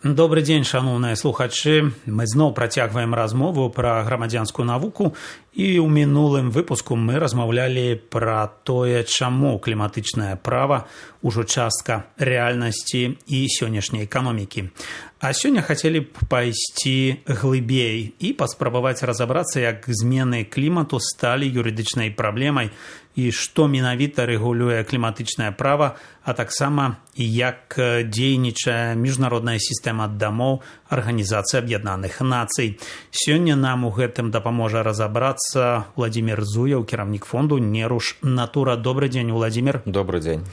Добрый дзень, шановныя слухачы. Мы зноў працягваем размову пра грамадзянскую навуку, і ў мінулым выпуску мы размаўлялі пра тое, чаму кліматычнае права ўжо частка рэальнасці і сённяшняй эканомікі. А сёння хацелі б пайсці глыбей і паспрабаваць разабрацца, як змены клімату сталі юрыдычнай праблемай і што менавіта рэгулюе кліматычнае права, а таксама як дзейнічае міжнародная сістэма дамоў Арганізацыі Аб'яднаных Нацый. Сёння нам у гэтым дапаможа разабрацца Владимир Зуяў, кіраўнік фонду «Неруш Натура». Добрый дзень, Владимир. Добрый дзень.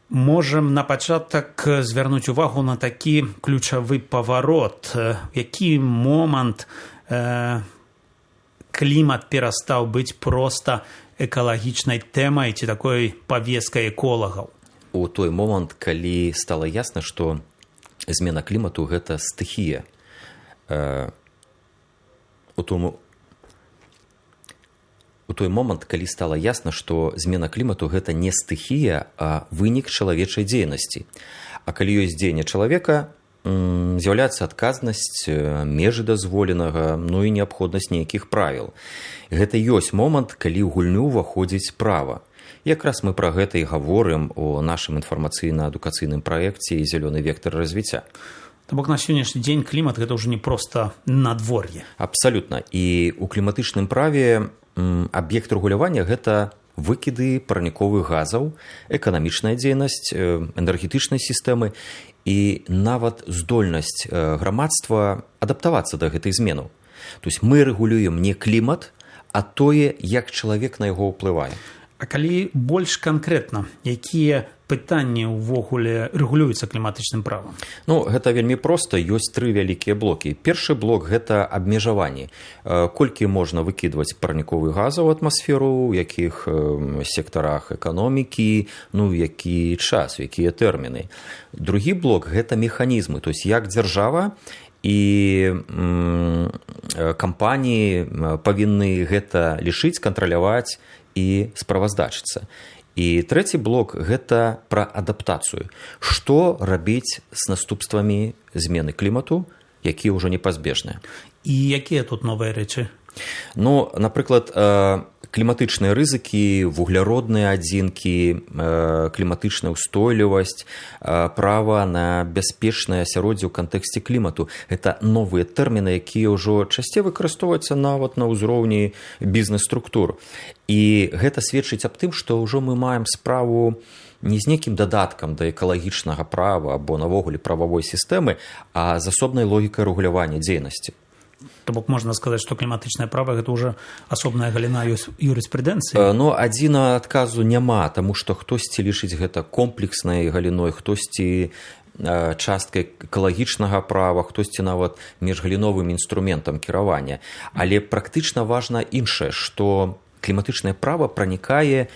Можем на пачатак звярнуць увагу на такі ключавы паварот. Які момант клімат перастаў быць проста экалагічнай тэмай ці такой павескай эколагаў? У той момант, калі стала ясна, што змена клімату – гэта стыхія. У той момант, калі стала ясна, што змена клімату – гэта не стыхія, а вынік чалавечай дзейнасці. А калі ёсць дзеянне чалавека, з'яўляецца адказнасць, межы дазволенага, ну і неабходнасць нейкіх правіл. Гэта ёсць момант, калі ў гульню ўваходзіць права. Якраз мы пра гэта і гаворым у нашым інфармацыйна-адукацыйным праекце «Зялёны вектар развіцця». То бок на сённяшні дзень клімат – гэта ўжо не проста надвор'е. Абсалютна. І ў кліматычным праве аб'ект рэгулявання – гэта выкіды парніковых газаў, эканамічная дзейнасць, энергетычнай сістэмы і нават здольнасць грамадства адаптавацца да гэтых зменаў. То есть мы рэгулюем не клімат, а тое, як чалавек на яго ўплывае. А калі больш канкрэтна, якія пытанні ўвогуле рэгулююцца кліматычным правам? Ну, гэта вельмі проста, ёсць тры вялікія блокі. Першы блок – гэта абмежаванні. Колькі можна выкідваць парніковых газаў у атмасферу, у якіх сектарах эканомікі, ну, які час, якія тэрміны. Другі блок – гэта механізмы, то есть як дзяржава і кампаніі павінны гэта лічыць, кантраляваць і справаздачыцца. І трэці блок – гэта пра адаптацыю. Што рабіць з наступствамі змены клімату, якія ўжо непазбежныя. І якія тут новыя рэчы? Ну, напрыклад, кліматычныя рызыкі, вугляродныя адзінкі, кліматычная ўстойлівасць, права на бяспечнае асяроддзе ў кантэксце клімату. Гэта новыя тэрміны, якія ўжо часцей выкарыстоўваюцца нават на ўзроўні бізнес-структур. І гэта сведчыць аб тым, што ўжо мы маем справу не з нейкім дадаткам да экалагічнага права або навогуле прававой сістэмы, а з асобнай логікай рэгулявання дзейнасці. То бок можна сказаць, што кліматычнае права – гэта ўжо асобная галіна юрыспрудэнцыі? Ну, адзінага адказу няма, таму што хтосьці лічыць гэта комплекснай галіной, хтосьці часткай экалагічнага права, хтосьці нават міжгаліновым інструментам кіравання. Але практычна важна іншае, што кліматычнае права пранікае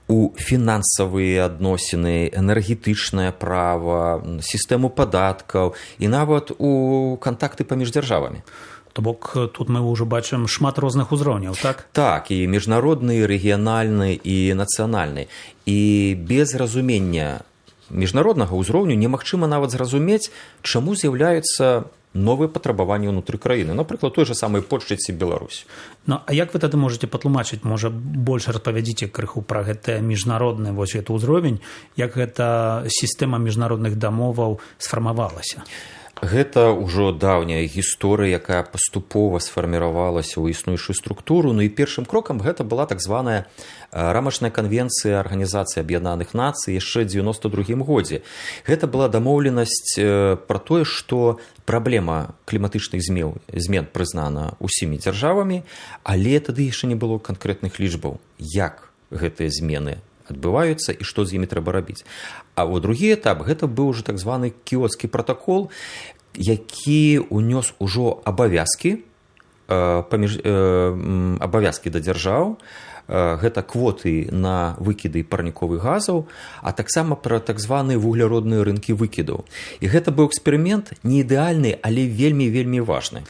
у фінансавыя адносіны, энергетычнае права, сістэму падаткаў і нават у кантакты паміж дзяржавамі. То бок тут мы ўжо бачым шмат розных узроўняў, так? Так, і міжнародны, рэгіянальны і нацыянальны. І без разумення міжнароднага ўзроўню немагчыма нават зразумець, чаму з'яўляюцца новыя патрабаванні ўнутры краіны. Напрыклад, той жа самай Польшчы ці Беларусь. Ну, а як вы тады можаце патлумачыць, можа, больш распавядзіце крыху пра гэты міжнародны вось гэты ўзровень, як гэта сістэма міжнародных дамоваў сфармавалася? Гэта ўжо даўняя гісторыя, якая паступова сфарміравалася ў існуючую структуру. Ну і першым крокам гэта была так званая рамачная канвенцыя Арганізацыі Аб'яднаных Нацый яшчэ ў 92 годзе. Гэта была дамоўленасць пра тое, што праблема кліматычных змен прызнана ўсімі дзяржавамі, але тады яшчэ не было канкрэтных лічбаў, як гэтыя змены адбываюцца і што з імі трэба рабіць. А ў другі этап гэта быў уже так званы кіотскі пратакол, які ўнёс ужо абавязкі да дзяржаў, гэта квоты на выкіды парніковых газаў, а таксама пра так званыя вугляродныя рынкі выкідаў. І гэта быў эксперымент не ідэальны, але вельмі-вельмі важны.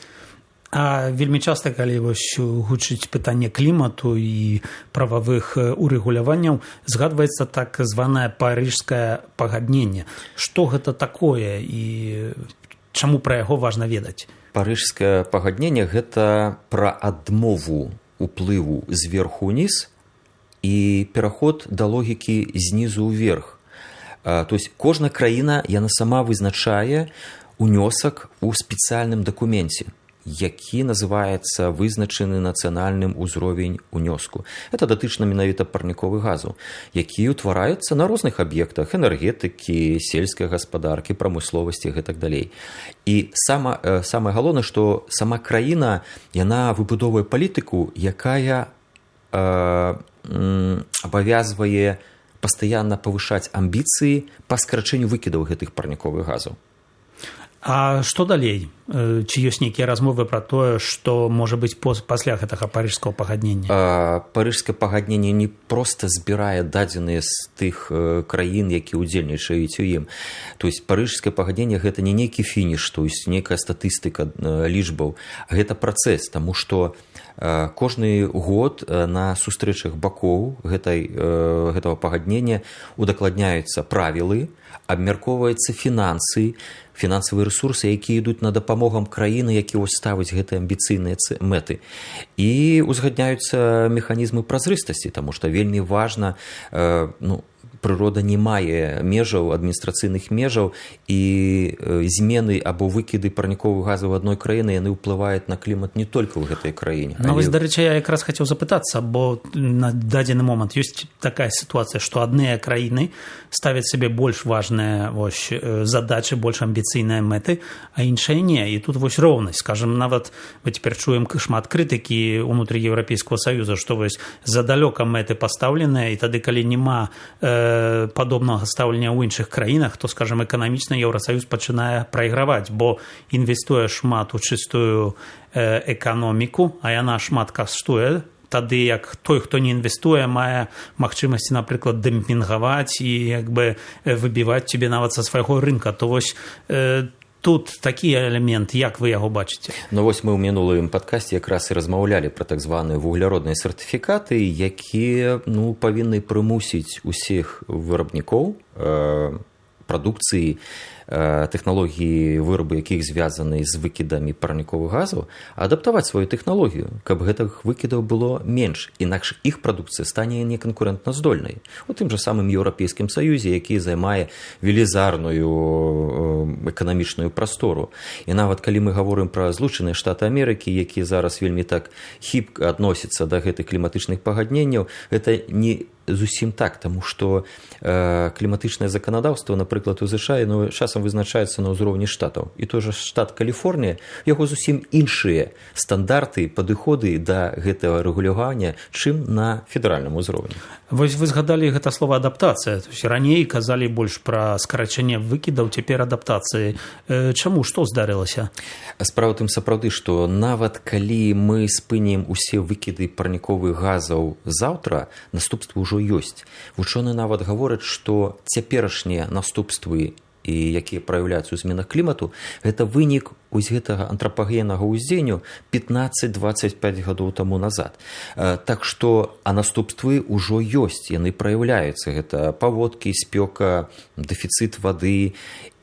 А вельмі часта, калі вось гучыць пытанне клімату і прававых урэгуляванняў, згадваецца так званае парыжскае пагадненне. Што гэта такое і чаму пра яго важна ведаць? Парыжскае пагадненне гэта пра адмову уплыву зверху ўніз і пераход да логікі знізу ўверх. То есть кожная краіна, яна сама вызначае унёсак у спецыяльным дакуменце, які называецца вызначаны нацыянальным узровень унёску. Это датычна менавіта парніковых газаў, якія ўтвараюцца на розных аб'ектах энергетыкі, сельскай гаспадаркі, прамысловасці і гэтак далей. І самае галоўнае, што сама краіна, яна выбудоўвае палітыку, якая абавязвае пастаянна павышаць амбіцыі па скарачэнню выкідаў гэтых парніковых газаў. А што далей? Ці ёсць нейкія размовы пра тое, што можа быць пасля гэтага парыжскага пагаднення? Парыжскае пагадненне не проста збірае дадзеныя з тых краін, якія ўдзельнічаюць у ім. То есть парыжскае пагадненне гэта не нейкі фініш, то есть нейкая статыстыка лічбаў. Гэта працэс, таму што кожны год на сустрэчах бакоў гэтага пагаднення удакладняюцца правілы, абмяркоўваюцца фінансавыя рэсурсы, якія ідуць на дапамогу краіны, якія ставяць гэтыя амбіцыйныя мэты. І узгадняюцца механізмы празрыстасці, таму што вельмі важна, прырода не мае межаў, адміністрацыйных межаў, і змены або выкіды парніковых газаў адной краіны, яны ўплываюць на клімат не толькі ў гэтай краіне. Ну, вось, дарэчы, я якраз хацеў запытацца, бо на дадзены момант ёсць такая сітуацыя, што адныя краіны ставяць сабе больш важныя задачы, больш амбіцыйныя мэты, а іншыя не. І тут вось роўнасць. Скажам, нават мы цяпер чуем шмат крытыкі ўнутры Еўрапейскага Саюза, што вось задалёка мэты пастаўленыя, і тады, калі няма падобнага стаўлення ў іншых краінах, то, скажам, эканамічна Еўрасаюз пачынае прайграваць, бо інвестуе шмат у чыстую эканоміку, а яна шмат каштуе, тады як той, хто не інвестуе, мае магчымасці, напрыклад, дэмпінгаваць і выбіваць цябе нават са свайго рынка. То вось тут такі элемент, як вы яго бачыце? Ну вось мы ў мінулым падкасці якраз і размаўлялі пра так званыя вугляродныя сертыфікаты, якія павінны прымусіць усіх вырабнікоў прадукцыі, тэхналогіі вырабы, якіх звязаны з выкідамі парніковых газаў, адаптаваць сваю тэхналогію, каб гэтых выкідаў было менш, інакш іх прадукцыя стане неканкурэнтназдольнай. У тым жа самым Еўрапейскім Саюзе, які займае велізарную эканамічную прастору. І нават калі мы гаворым пра Злучаныя Штаты Амерыкі, якія зараз вельмі так хіпка адносяцца да гэтых кліматычных пагадненняў, гэта не зусім так, таму што кліматычнае заканадаўства, напрыклад, у США часам вызначаецца на ўзроўні штатаў. І той жа штат Каліфорнія, яго зусім іншыя стандарты, падыходы да гэтага рэгулявання, чым на федэральным узроўні. Вось вы згадалі гэта слова адаптацыя. Раней казалі больш пра скарачэнне выкідаў, цяпер адаптацыі. Чаму? Што здарылася? Справа тым сапраўды, што нават калі мы спынім усе выкіды парніковых газаў заўтра, наступствы ўжо ёсць. Вучоныя нават гавораць, што цяперашнія наступствы, якія праяўляюцца ў зменах клімату, гэта вынік вось гэтага антрапагеннага ўздзеяння 15-25 гадоў таму назад. Так што, наступствы ўжо ёсць, яны праяўляюцца. Гэта паводкі, спёка, дэфіцыт вады,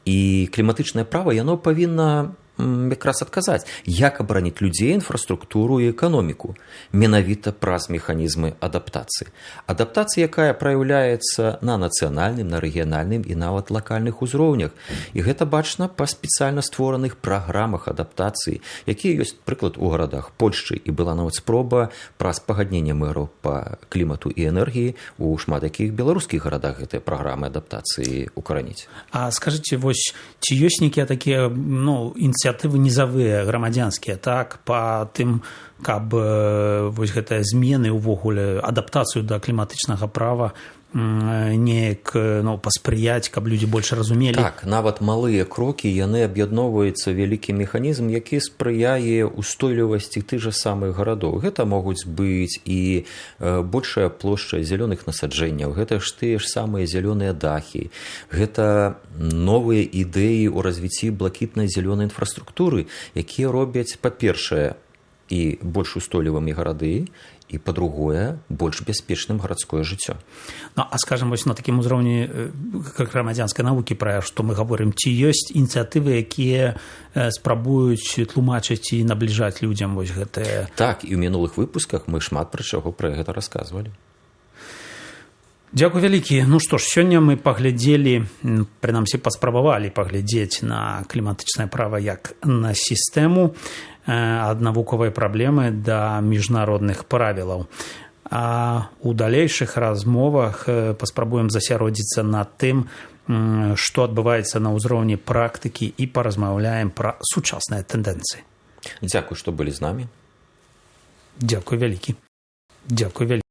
і кліматычнае права, яно павінна якраз адказаць, як абараніць людзей, інфраструктуру і эканоміку, менавіта праз механізмы адаптацыі. Адаптацыя, якая праяўляецца на нацыянальным, на рэгіянальным і нават лакальных узроўнях. І гэта бачна па спецыяльна створаных праграмах адаптацыі, якія ёсць, прыклад, у гарадах Польшчы, і была нават спроба праз пагадненне мэраў па клімату і энергіі у шмат якіх беларускіх гарадах гэтыя праграмы адаптацыі укараніць. А скажыце, вось, ці ёсць нейкія такія, ініцыятывы нізавыя, грамадзянскія, так, па тым, каб вось гэтыя змены ўвогуле, адаптацыю да кліматычнага права неяк паспрыяць, каб людзі больш разумелі? Так, нават малыя крокі, яны аб'ядноўваюцца вялікі механізм, які спрыяе устойлівасці тых жа самых гарадоў. Гэта могуць быць і большая плошча зялёных насаджэнняў, гэта ж тыя ж самыя зялёныя дахі, гэта новыя ідэі ў развіцці блакітна-зялёнай інфраструктуры, якія робяць, па-першае, і больш устойлівымі гарады, і, па-другое, больш бяспечным гарадское жыццё. А скажем, вось на такім узроўні грамадзянскай навукі, пра што мы гаворым, ці ёсць ініцыятывы, якія спрабуюць тлумачыць і набліжаць людзям вось гэтае? Так, і ў мінулых выпусках мы шмат пра чаго пра гэта расказвалі. Дзякуй вялікі. Ну што ж, сёння мы паглядзелі, прынамсі паспрабавалі паглядзець на кліматычнае права як на сістэму ад навуковай праблемы да міжнародных правілаў. А ў далейшых размовах паспрабуем засяродзіцца над тым, што адбываецца на ўзроўні практыкі, і паразмаўляем пра сучасныя тэндэнцыі. Дзякуй, што былі з намі. Дзякуй вялікі. Дзякуй вялікі.